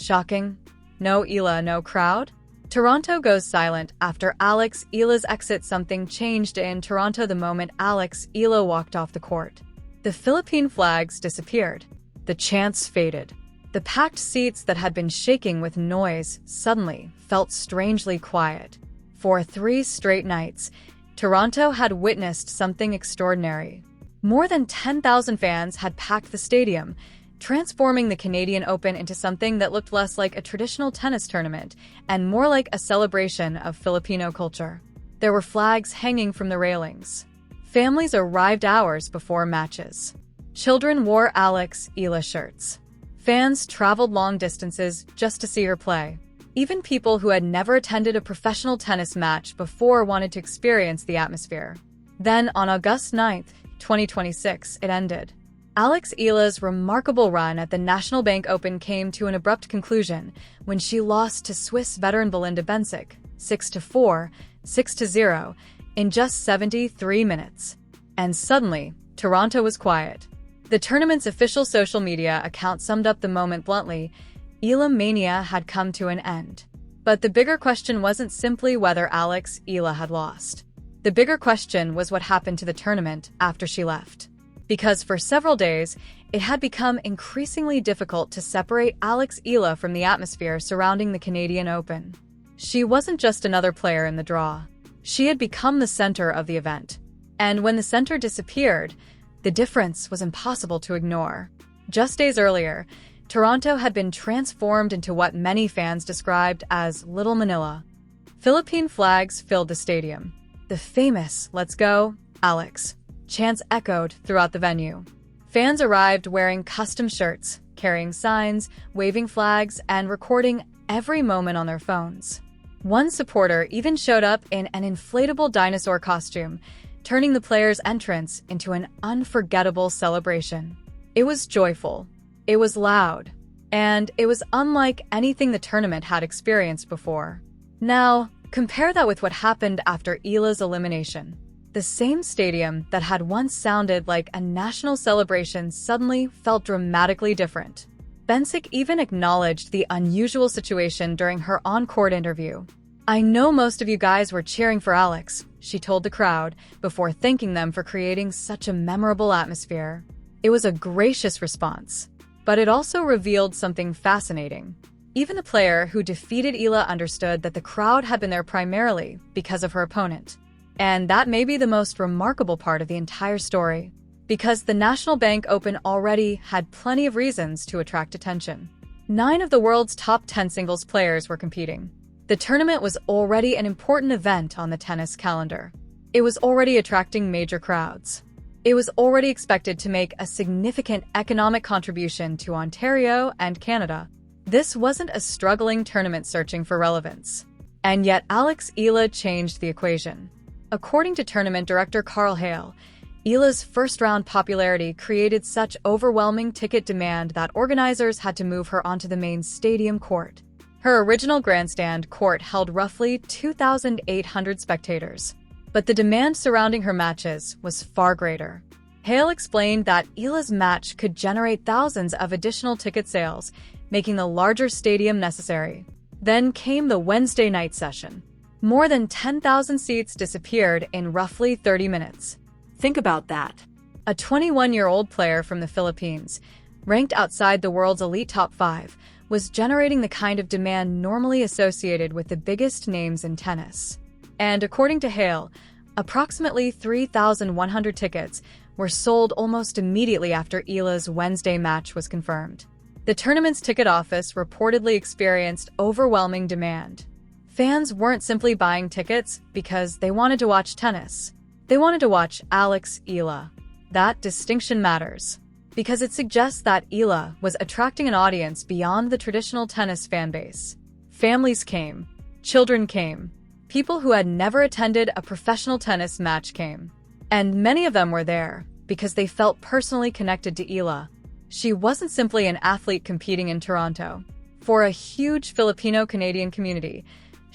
Shocking? No Eala, no crowd? Toronto goes silent after Alex Eala's exit. Something changed in Toronto the moment Alex Eala walked off the court. The Philippine flags disappeared. The chants faded. The packed seats that had been shaking with noise suddenly felt strangely quiet. For 3 straight nights, Toronto had witnessed something extraordinary. More than 10,000 fans had packed the stadium, transforming the Canadian Open into something that looked less like a traditional tennis tournament and more like a celebration of Filipino culture. There were flags hanging from the railings. Families arrived hours before matches. Children wore Alex Eala shirts. Fans traveled long distances just to see her play. Even people who had never attended a professional tennis match before wanted to experience the atmosphere. Then, on August 9, 2026, it ended. Alex Eala's remarkable run at the National Bank Open came to an abrupt conclusion when she lost to Swiss veteran Belinda Bencic 6-4, 6-0 in just 73 minutes. And suddenly, Toronto was quiet. The tournament's official social media account summed up the moment bluntly: Eala mania had come to an end. But the bigger question wasn't simply whether Alex Eala had lost. The bigger question was what happened to the tournament after she left. Because for several days, it had become increasingly difficult to separate Alex Eala from the atmosphere surrounding the Canadian Open. She wasn't just another player in the draw. She had become the center of the event. And when the center disappeared, the difference was impossible to ignore. Just days earlier, Toronto had been transformed into what many fans described as Little Manila. Philippine flags filled the stadium. The famous "Let's go, Alex" chants echoed throughout the venue. Fans arrived wearing custom shirts, carrying signs, waving flags, and recording every moment on their phones. One supporter even showed up in an inflatable dinosaur costume, turning the players' entrance into an unforgettable celebration. It was joyful, it was loud, and it was unlike anything the tournament had experienced before. Now, compare that with what happened after Eala's elimination. The same stadium that had once sounded like a national celebration suddenly felt dramatically different. Bencic even acknowledged the unusual situation during her on-court interview. "I know most of you guys were cheering for Alex," she told the crowd, before thanking them for creating such a memorable atmosphere. It was a gracious response, but it also revealed something fascinating. Even the player who defeated Eala understood that the crowd had been there primarily because of her opponent. And that may be the most remarkable part of the entire story, because the National Bank Open already had plenty of reasons to attract attention. 9 of the world's top 10 singles players were competing. The tournament was already an important event on the tennis calendar. It was already attracting major crowds. It was already expected to make a significant economic contribution to Ontario and Canada. This wasn't a struggling tournament searching for relevance. And yet Alex Eala changed the equation. According to tournament director Carl Hale, Eala's first-round popularity created such overwhelming ticket demand that organizers had to move her onto the main stadium court. Her original grandstand court held roughly 2,800 spectators, but the demand surrounding her matches was far greater. Hale explained that Eala's match could generate thousands of additional ticket sales, making the larger stadium necessary. Then came the Wednesday night session. More than 10,000 seats disappeared in roughly 30 minutes. Think about that. A 21-year-old player from the Philippines, ranked outside the world's elite top 5, was generating the kind of demand normally associated with the biggest names in tennis. And according to Hale, approximately 3,100 tickets were sold almost immediately after Eala's Wednesday match was confirmed. The tournament's ticket office reportedly experienced overwhelming demand. Fans weren't simply buying tickets because they wanted to watch tennis. They wanted to watch Alex Eala. That distinction matters, because it suggests that Eala was attracting an audience beyond the traditional tennis fanbase. Families came, children came, people who had never attended a professional tennis match came. And many of them were there because they felt personally connected to Eala. She wasn't simply an athlete competing in Toronto. For a huge Filipino-Canadian community,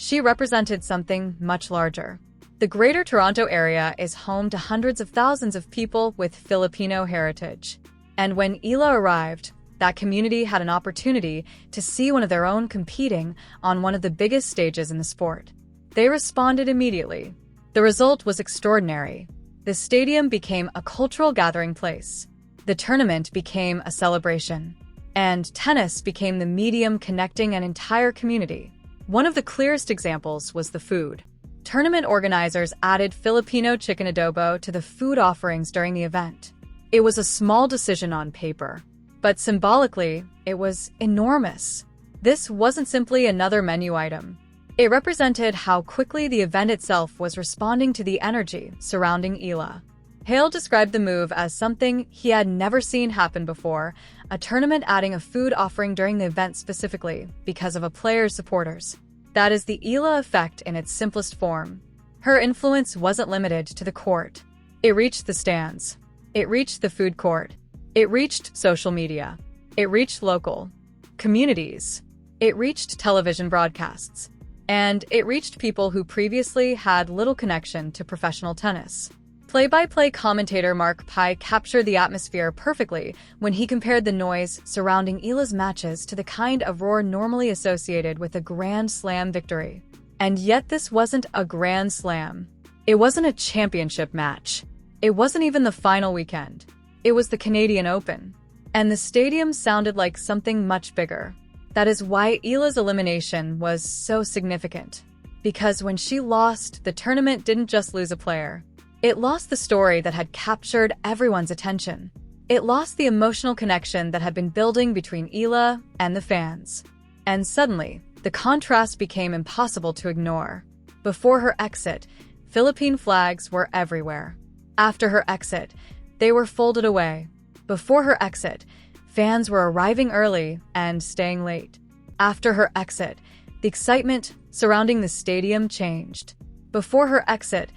she represented something much larger. The Greater Toronto Area is home to hundreds of thousands of people with Filipino heritage. And when Eala arrived, that community had an opportunity to see one of their own competing on one of the biggest stages in the sport. They responded immediately. The result was extraordinary. The stadium became a cultural gathering place. The tournament became a celebration. And tennis became the medium connecting an entire community. One of the clearest examples was the food. Tournament organizers added Filipino chicken adobo to the food offerings during the event. It was a small decision on paper, but symbolically, it was enormous. This wasn't simply another menu item. It represented how quickly the event itself was responding to the energy surrounding Eala. Hale described the move as something he had never seen happen before, a tournament adding a food offering during the event specifically because of a player's supporters. That is the Eala effect in its simplest form. Her influence wasn't limited to the court. It reached the stands. It reached the food court. It reached social media. It reached local communities. It reached television broadcasts. And it reached people who previously had little connection to professional tennis. Play-by-play commentator Mark Pye captured the atmosphere perfectly when he compared the noise surrounding Eala's matches to the kind of roar normally associated with a Grand Slam victory. And yet this wasn't a Grand Slam. It wasn't a championship match. It wasn't even the final weekend. It was the Canadian Open. And the stadium sounded like something much bigger. That is why Eala's elimination was so significant. Because when she lost, the tournament didn't just lose a player. It lost the story that had captured everyone's attention. It lost the emotional connection that had been building between Eala and the fans. And suddenly, the contrast became impossible to ignore. Before her exit, Philippine flags were everywhere. After her exit, they were folded away. Before her exit, fans were arriving early and staying late. After her exit, the excitement surrounding the stadium changed. Before her exit,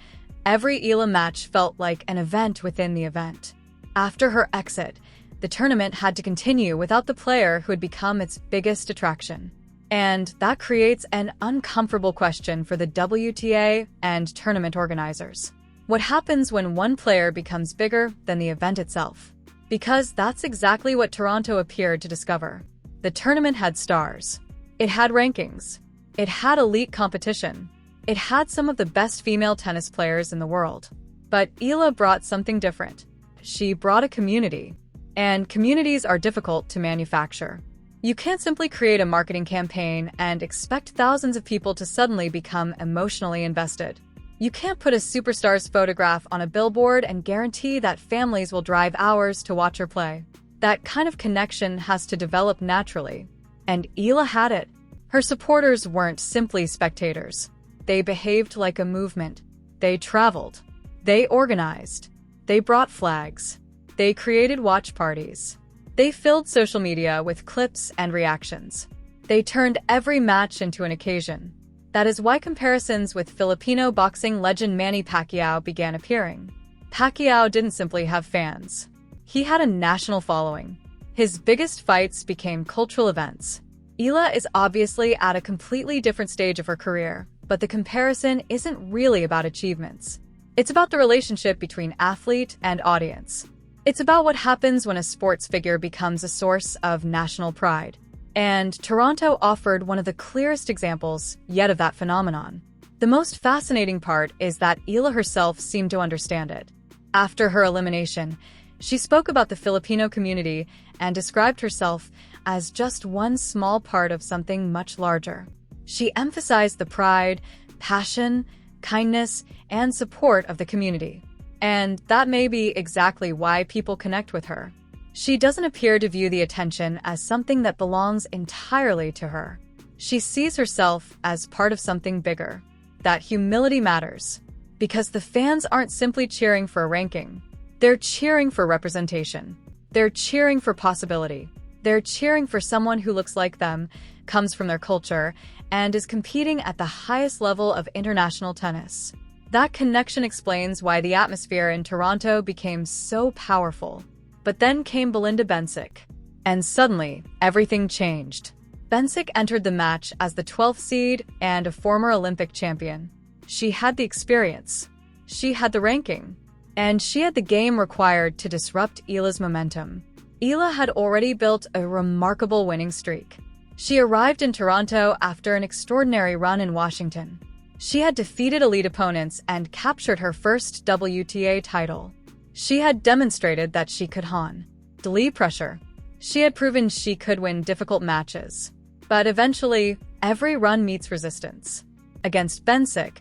every Eala match felt like an event within the event. After her exit, the tournament had to continue without the player who had become its biggest attraction. And that creates an uncomfortable question for the WTA and tournament organizers. What happens when one player becomes bigger than the event itself? Because that's exactly what Toronto appeared to discover. The tournament had stars. It had rankings. It had elite competition. It had some of the best female tennis players in the world. But Eala brought something different. She brought a community. And communities are difficult to manufacture. You can't simply create a marketing campaign and expect thousands of people to suddenly become emotionally invested. You can't put a superstar's photograph on a billboard and guarantee that families will drive hours to watch her play. That kind of connection has to develop naturally. And Eala had it. Her supporters weren't simply spectators. They behaved like a movement. They traveled. They organized. They brought flags. They created watch parties. They filled social media with clips and reactions. They turned every match into an occasion. That is why comparisons with Filipino boxing legend Manny Pacquiao began appearing. Pacquiao didn't simply have fans. He had a national following. His biggest fights became cultural events. Eala is obviously at a completely different stage of her career, but the comparison isn't really about achievements. It's about the relationship between athlete and audience. It's about what happens when a sports figure becomes a source of national pride. And Toronto offered one of the clearest examples yet of that phenomenon. The most fascinating part is that Eala herself seemed to understand it. After her elimination, she spoke about the Filipino community and described herself as just one small part of something much larger. She emphasized the pride, passion, kindness, and support of the community. And that may be exactly why people connect with her. She doesn't appear to view the attention as something that belongs entirely to her. She sees herself as part of something bigger. That humility matters. Because the fans aren't simply cheering for a ranking. They're cheering for representation. They're cheering for possibility. They're cheering for someone who looks like them, comes from their culture, and is competing at the highest level of international tennis. That connection explains why the atmosphere in Toronto became so powerful. But then came Belinda Bencic. And suddenly, everything changed. Bencic entered the match as the 12th seed and a former Olympic champion. She had the experience. She had the ranking. And she had the game required to disrupt Eala's momentum. Eala had already built a remarkable winning streak. She arrived in Toronto after an extraordinary run in Washington. She had defeated elite opponents and captured her first WTA title. She had demonstrated that she could handle pressure. She had proven she could win difficult matches. But eventually, every run meets resistance. Against Bensik,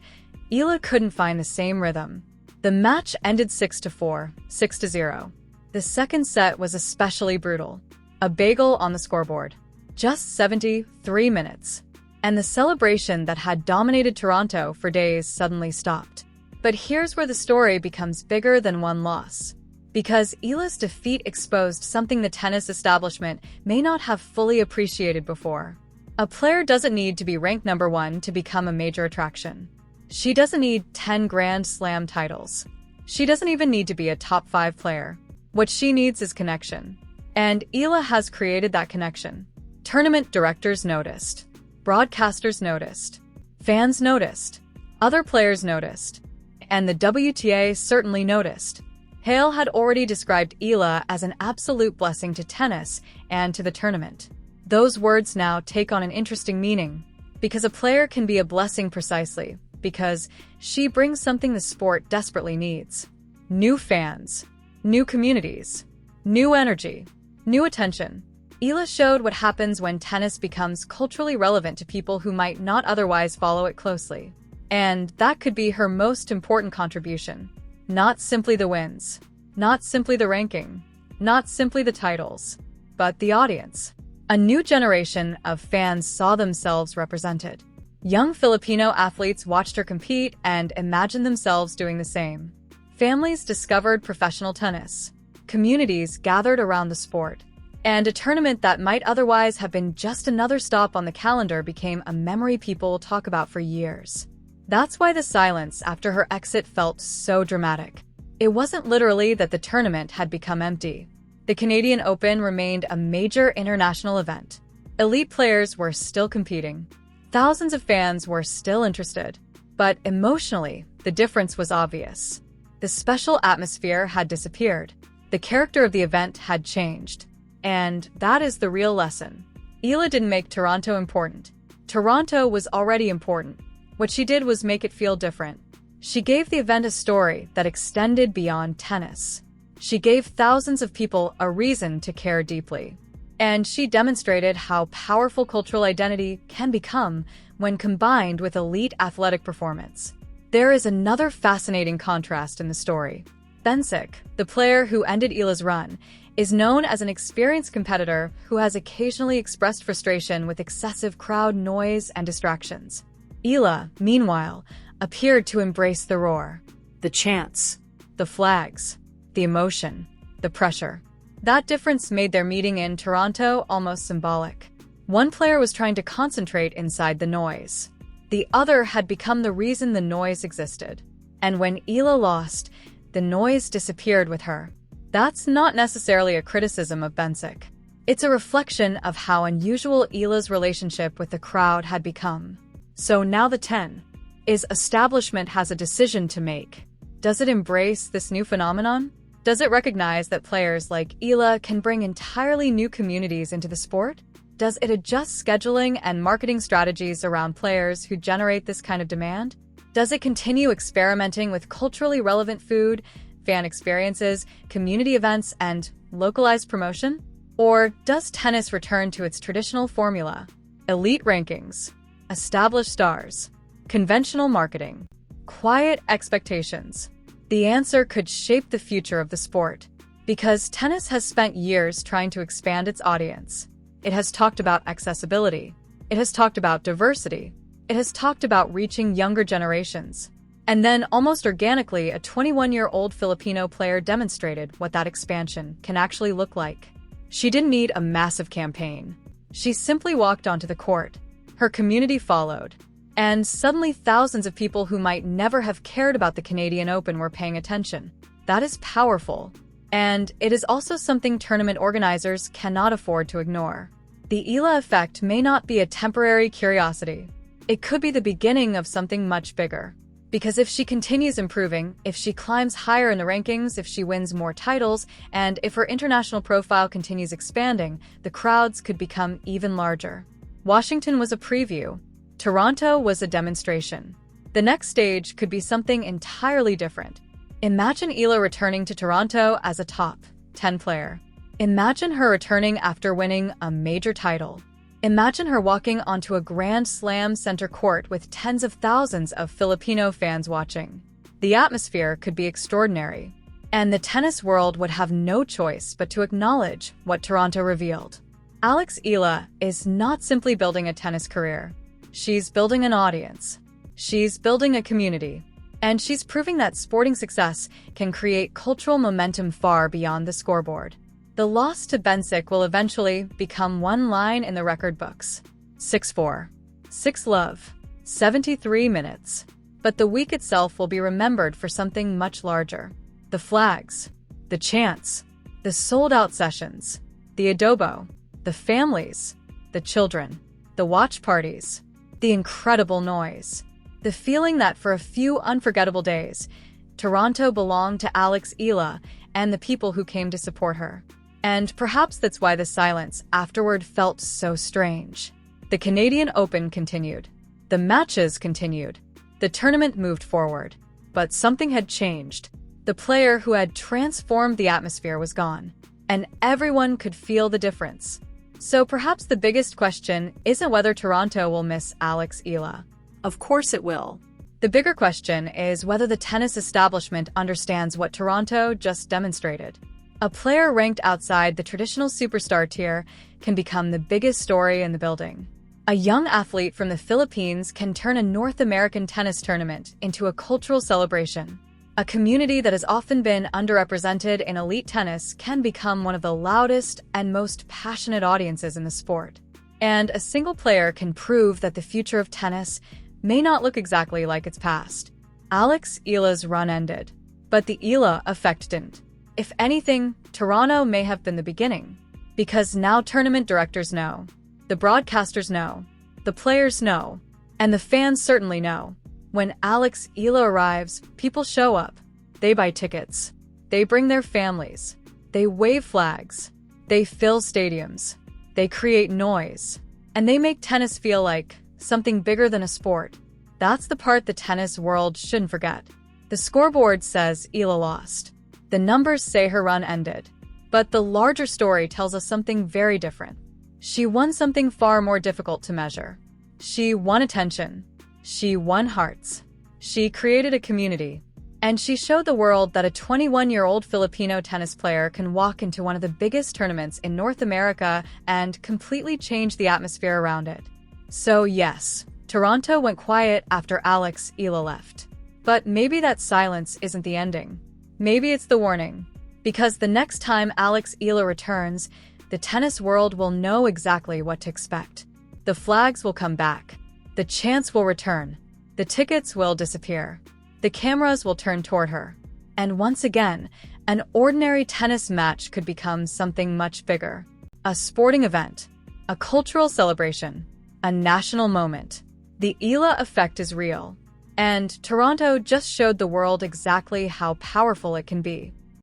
Eala couldn't find the same rhythm. The match ended 6-4, 6-0. The second set was especially brutal. A bagel on the scoreboard. Just 73 minutes. And the celebration that had dominated Toronto for days suddenly stopped. But here's where the story becomes bigger than one loss. Because Eala's defeat exposed something the tennis establishment may not have fully appreciated before. A player doesn't need to be ranked number 1 to become a major attraction. She doesn't need 10 Grand Slam titles. She doesn't even need to be a top 5 player. What she needs is connection. And Eala has created that connection. Tournament directors noticed. Broadcasters noticed. Fans noticed. Other players noticed. And the WTA certainly noticed. Hale had already described Eala as an absolute blessing to tennis and to the tournament. Those words now take on an interesting meaning. Because a player can be a blessing precisely because she brings something the sport desperately needs. New fans. New communities. New energy. New attention. Eala showed what happens when tennis becomes culturally relevant to people who might not otherwise follow it closely. And that could be her most important contribution. Not simply the wins. Not simply the ranking. Not simply the titles. But the audience. A new generation of fans saw themselves represented. Young Filipino athletes watched her compete and imagined themselves doing the same. Families discovered professional tennis. Communities gathered around the sport. And a tournament that might otherwise have been just another stop on the calendar became a memory people talk about for years. That's why the silence after her exit felt so dramatic. It wasn't literally that the tournament had become empty. The Canadian Open remained a major international event. Elite players were still competing. Thousands of fans were still interested. But emotionally, the difference was obvious. The special atmosphere had disappeared. The character of the event had changed. And that is the real lesson. Eala didn't make Toronto important. Toronto was already important. What she did was make it feel different. She gave the event a story that extended beyond tennis. She gave thousands of people a reason to care deeply. And she demonstrated how powerful cultural identity can become when combined with elite athletic performance. There is another fascinating contrast in the story. Bensik, the player who ended Eala's run, is known as an experienced competitor who has occasionally expressed frustration with excessive crowd noise and distractions. Eala, meanwhile, appeared to embrace the roar, the chants, the flags, the emotion, the pressure. That difference made their meeting in Toronto almost symbolic. One player was trying to concentrate inside the noise. The other had become the reason the noise existed. And when Eala lost, the noise disappeared with her. That's not necessarily a criticism of Bensik. It's a reflection of how unusual Eala's relationship with the crowd had become. So now the 10 is establishment has a decision to make. Does it embrace this new phenomenon? Does it recognize that players like Eala can bring entirely new communities into the sport? Does it adjust scheduling and marketing strategies around players who generate this kind of demand? Does it continue experimenting with culturally relevant food, fan experiences, community events, and localized promotion? Or does tennis return to its traditional formula? Elite rankings, established stars, conventional marketing, quiet expectations. The answer could shape the future of the sport. Because tennis has spent years trying to expand its audience. It has talked about accessibility. It has talked about diversity. It has talked about reaching younger generations. And then, almost organically, a 21-year-old Filipino player demonstrated what that expansion can actually look like. She didn't need a massive campaign. She simply walked onto the court. Her community followed. And suddenly thousands of people who might never have cared about the Canadian Open were paying attention. That is powerful. And it is also something tournament organizers cannot afford to ignore. The Eala effect may not be a temporary curiosity. It could be the beginning of something much bigger. Because if she continues improving, if she climbs higher in the rankings, if she wins more titles, and if her international profile continues expanding, the crowds could become even larger. Washington was a preview. Toronto was a demonstration. The next stage could be something entirely different. Imagine Eala returning to Toronto as a top 10 player. Imagine her returning after winning a major title. Imagine her walking onto a Grand Slam center court with tens of thousands of Filipino fans watching. The atmosphere could be extraordinary, and the tennis world would have no choice but to acknowledge what Toronto revealed. Alex Eala is not simply building a tennis career. She's building an audience. She's building a community. And she's proving that sporting success can create cultural momentum far beyond the scoreboard. The loss to Bensic will eventually become one line in the record books. 6-4. 6-love. 73 minutes. But the week itself will be remembered for something much larger. The flags. The chants. The sold-out sessions. The adobo. The families. The children. The watch parties. The incredible noise. The feeling that for a few unforgettable days, Toronto belonged to Alex Eala and the people who came to support her. And perhaps that's why the silence afterward felt so strange. The Canadian Open continued. The matches continued. The tournament moved forward. But something had changed. The player who had transformed the atmosphere was gone. And everyone could feel the difference. So perhaps the biggest question isn't whether Toronto will miss Alex Eala. Of course it will. The bigger question is whether the tennis establishment understands what Toronto just demonstrated. A player ranked outside the traditional superstar tier can become the biggest story in the building. A young athlete from the Philippines can turn a North American tennis tournament into a cultural celebration. A community that has often been underrepresented in elite tennis can become one of the loudest and most passionate audiences in the sport. And a single player can prove that the future of tennis may not look exactly like its past. Alex Eala's run ended, but the Eala effect didn't. If anything, Toronto may have been the beginning, because now tournament directors know, the broadcasters know, the players know, and the fans certainly know. When Alex Eala arrives, people show up. They buy tickets. They bring their families. They wave flags. They fill stadiums. They create noise. And they make tennis feel like something bigger than a sport. That's the part the tennis world shouldn't forget. The scoreboard says Eala lost. The numbers say her run ended. But the larger story tells us something very different. She won something far more difficult to measure. She won attention. She won hearts. She created a community. And she showed the world that a 21-year-old Filipino tennis player can walk into one of the biggest tournaments in North America and completely change the atmosphere around it. So yes, Toronto went quiet after Alex Eala left. But maybe that silence isn't the ending. Maybe it's the warning. Because the next time Alex Eala returns, the tennis world will know exactly what to expect. The flags will come back. The chants will return. The tickets will disappear. The cameras will turn toward her. And once again, an ordinary tennis match could become something much bigger. A sporting event. A cultural celebration. A national moment. The Eala effect is real. And Toronto just showed the world exactly how powerful it can be.